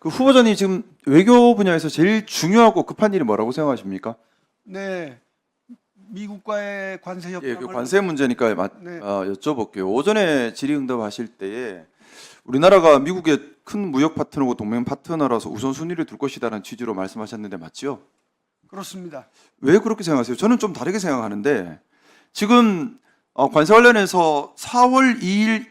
그 후보자님 지금 외교 분야에서 제일 중요하고 급한 일이 뭐라고 생각하십니까? 네, 미국과의 관세 협상을 예, 그 관세 문제니까 네. 여쭤볼게요. 오전에 질의응답하실 때에 우리나라가 미국의 큰 무역 파트너고 동맹 파트너라서 우선순위를 둘 것이다라는 취지로 말씀하셨는데 맞죠? 그렇습니다. 왜 그렇게 생각하세요? 저는 좀 다르게 생각하는데 지금 관세 관련해서 4월 2일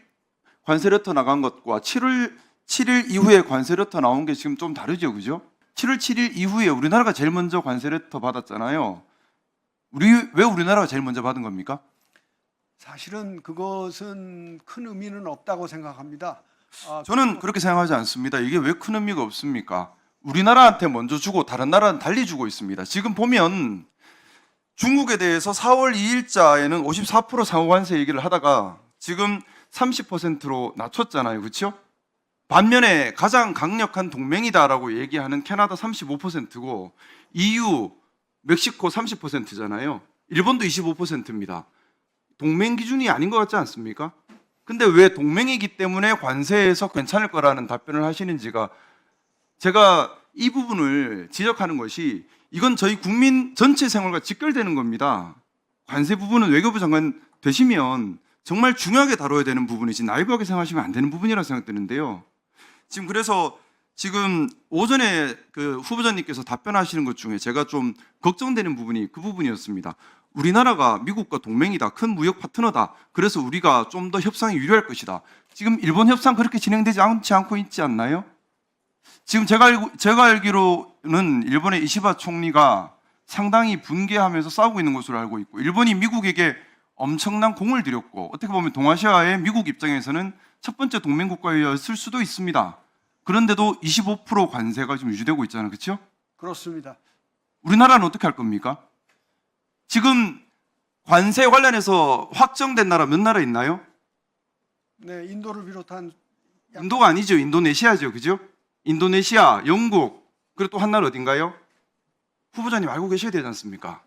관세 레터 나간 것과 7월 7일 이후에 관세 레터 나온 게 지금 좀 다르죠, 그죠? 7월 7일 이후에 우리나라가 제일 먼저 관세 레터 받았잖아요. 왜 우리나라가 제일 먼저 받은 겁니까? 사실은 그것은 큰 의미는 없다고 생각합니다. 저는 그렇게 생각하지 않습니다. 이게 왜 큰 의미가 없습니까? 우리나라한테 먼저 주고 다른 나라는 달리 주고 있습니다. 지금 보면 중국에 대해서 4월 2일자에는 54% 상호관세 얘기를 하다가 지금 30%로 낮췄잖아요. 그렇죠? 반면에 가장 강력한 동맹이다라고 얘기하는 캐나다 35%고 EU, 멕시코 30%잖아요. 일본도 25%입니다. 동맹 기준이 아닌 것 같지 않습니까? 근데 왜 동맹이기 때문에 관세에서 괜찮을 거라는 답변을 하시는지가 제가 이 부분을 지적하는 것이 이건 저희 국민 전체 생활과 직결되는 겁니다. 관세 부분은 외교부 장관 되시면 정말 중요하게 다뤄야 되는 부분이지 나이브하게 생각하시면 안 되는 부분이라고 생각되는데요. 지금 오전에 그 후보자님께서 답변하시는 것 중에 제가 좀 걱정되는 부분이 그 부분이었습니다. 우리나라가 미국과 동맹이다, 큰 무역 파트너다. 그래서 우리가 좀 더 협상이 유리할 것이다. 지금 일본 협상 그렇게 진행되지 않고 있지 않나요? 지금 제가 알기로는 일본의 이시바 총리가 상당히 분개하면서 싸우고 있는 것으로 알고 있고, 일본이 미국에게 엄청난 공을 들였고, 어떻게 보면 동아시아의 미국 입장에서는 첫 번째 동맹 국가였을 수도 있습니다. 그런데도 25% 관세가 지금 유지되고 있잖아요. 그렇죠? 그렇습니다. 우리나라는 어떻게 할 겁니까? 지금 관세 관련해서 확정된 나라 몇 나라 있나요? 네, 인도를 비롯한 인도가 아니죠. 인도네시아죠. 그죠? 인도네시아, 영국, 그리고 또 한 나라 어딘가요? 후보자님 알고 계셔야 되지 않습니까?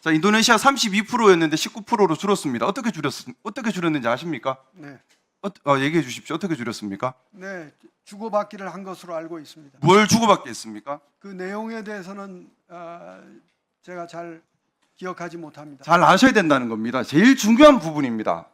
자, 인도네시아 32%였는데 19%로 줄었습니다. 어떻게 줄였는지 아십니까? 네, 얘기해 주십시오. 어떻게 줄였습니까? 네, 주고받기를 한 것으로 알고 있습니다. 뭘 주고받겠습니까? 그 내용에 대해서는 제가 잘 기억하지 못합니다. 잘 아셔야 된다는 겁니다. 제일 중요한 부분입니다.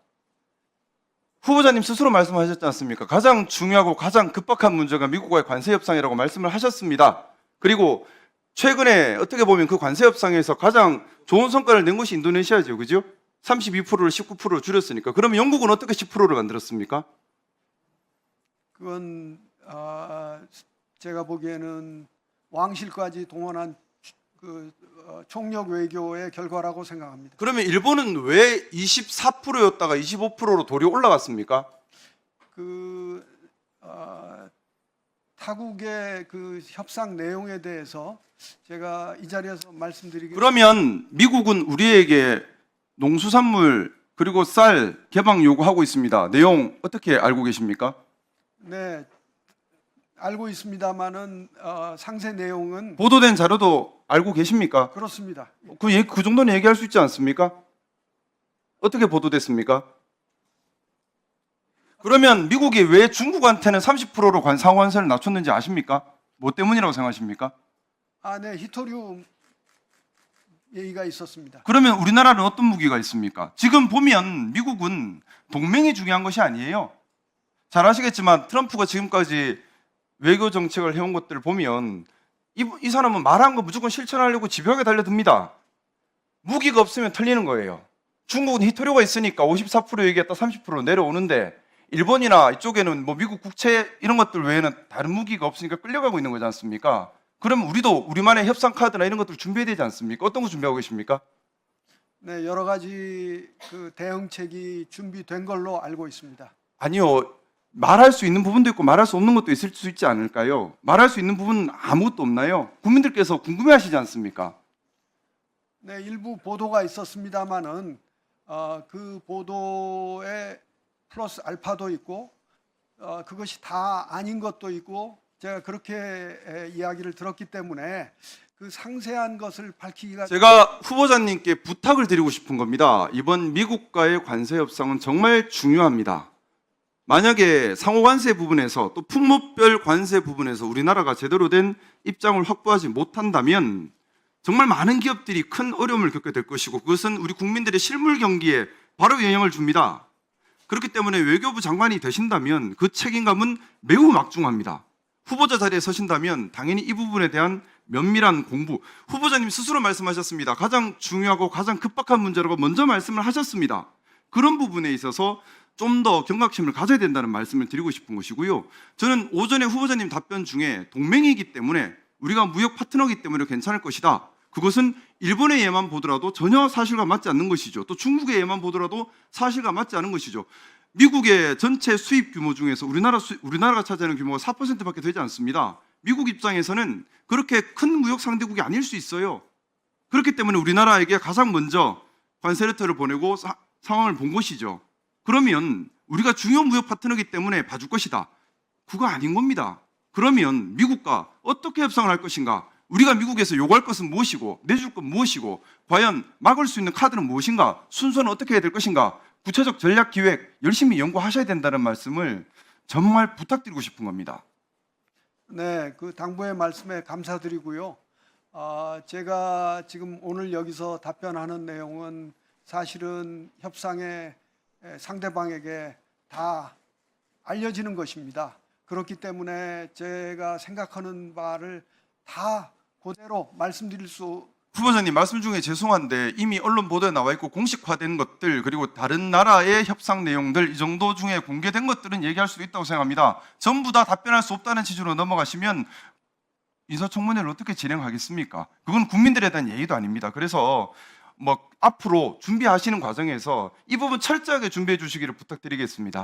후보자님 스스로 말씀하셨지 않습니까? 가장 중요하고 가장 급박한 문제가 미국과의 관세 협상이라고 말씀을 하셨습니다. 그리고 최근에 어떻게 보면 그 관세 협상에서 가장 좋은 성과를 낸 것이 인도네시아죠. 그죠? 32%를 19%로 줄였으니까. 그러면 영국은 어떻게 10%를 만들었습니까? 그건 제가 보기에는 왕실까지 동원한 그 총력 외교의 결과라고 생각합니다. 그러면 일본은 왜 24%였다가 25%로 도리어 올라갔습니까? 그 타국의 그 협상 내용에 대해서 제가 이 자리에서 말씀드리기 그러면 미국은 우리에게 농수산물 그리고 쌀 개방 요구하고 있습니다. 내용 어떻게 알고 계십니까? 네, 알고 있습니다만은 상세 내용은 보도된 자료도 알고 계십니까? 그렇습니다. 그 정도는 얘기할 수 있지 않습니까? 어떻게 보도됐습니까? 그러면 미국이 왜 중국한테는 30%로 상호관세를 낮췄는지 아십니까? 뭐 때문이라고 생각하십니까? 네, 히토리움 얘기가 있었습니다. 그러면 우리나라는 어떤 무기가 있습니까? 지금 보면 미국은 동맹이 중요한 것이 아니에요. 잘 아시겠지만 트럼프가 지금까지 외교 정책을 해온 것들을 보면 이 사람은 말한 거 무조건 실천하려고 집요하게 달려듭니다. 무기가 없으면 털리는 거예요. 중국은 히토류가 있으니까 54% 얘기했다 30% 내려오는데 일본이나 이쪽에는 뭐 미국 국채 이런 것들 외에는 다른 무기가 없으니까 끌려가고 있는 거지 않습니까? 그러면 우리도 우리만의 협상 카드나 이런 것들 준비해야 되지 않습니까? 어떤 거 준비하고 계십니까? 네, 여러 가지 그 대응책이 준비된 걸로 알고 있습니다. 아니요. 말할 수 있는 부분도 있고 말할 수 없는 것도 있을 수 있지 않을까요? 말할 수 있는 부분은 아무것도 없나요? 국민들께서 궁금해하시지 않습니까? 네, 일부 보도가 있었습니다만은 그 보도에 플러스 알파도 있고 그것이 다 아닌 것도 있고 제가 그렇게 이야기를 들었기 때문에 그 상세한 것을 밝히기가 제가 후보자님께 부탁을 드리고 싶은 겁니다. 이번 미국과의 관세 협상은 정말 중요합니다. 만약에 상호 관세 부분에서 또 품목별 관세 부분에서 우리나라가 제대로 된 입장을 확보하지 못한다면 정말 많은 기업들이 큰 어려움을 겪게 될 것이고 그것은 우리 국민들의 실물 경기에 바로 영향을 줍니다. 그렇기 때문에 외교부 장관이 되신다면 그 책임감은 매우 막중합니다. 후보자 자리에 서신다면 당연히 이 부분에 대한 면밀한 공부, 후보자님 스스로 말씀하셨습니다. 가장 중요하고 가장 급박한 문제라고 먼저 말씀을 하셨습니다. 그런 부분에 있어서 좀 더 경각심을 가져야 된다는 말씀을 드리고 싶은 것이고요. 저는 오전에 후보자님 답변 중에 동맹이기 때문에 우리가 무역 파트너이기 때문에 괜찮을 것이다. 그것은 일본의 예만 보더라도 전혀 사실과 맞지 않는 것이죠. 또 중국의 예만 보더라도 사실과 맞지 않은 것이죠. 미국의 전체 수입 규모 중에서 우리나라가 차지하는 규모가 4%밖에 되지 않습니다. 미국 입장에서는 그렇게 큰 무역 상대국이 아닐 수 있어요. 그렇기 때문에 우리나라에게 가장 먼저 관세 레터를 보내고 상황을 본 것이죠. 그러면 우리가 중요 무역 파트너이기 때문에 봐줄 것이다. 그거 아닌 겁니다. 그러면 미국과 어떻게 협상을 할 것인가? 우리가 미국에서 요구할 것은 무엇이고 내줄 건 무엇이고 과연 막을 수 있는 카드는 무엇인가? 순서는 어떻게 해야 될 것인가? 구체적 전략 기획 열심히 연구하셔야 된다는 말씀을 정말 부탁드리고 싶은 겁니다. 네, 그 당부의 말씀에 감사드리고요. 제가 지금 오늘 여기서 답변하는 내용은 사실은 협상의 상대방에게 다 알려지는 것입니다. 그렇기 때문에 제가 생각하는 바를 다 그대로 말씀드릴 수. 후보자님 말씀 중에 죄송한데 이미 언론 보도에 나와 있고 공식화된 것들 그리고 다른 나라의 협상 내용들 이 정도 중에 공개된 것들은 얘기할 수도 있다고 생각합니다. 전부 다 답변할 수 없다는 취지로 넘어가시면 인사청문회를 어떻게 진행하겠습니까? 그건 국민들에 대한 예의도 아닙니다. 그래서 앞으로 준비하시는 과정에서 이 부분 철저하게 준비해 주시기를 부탁드리겠습니다.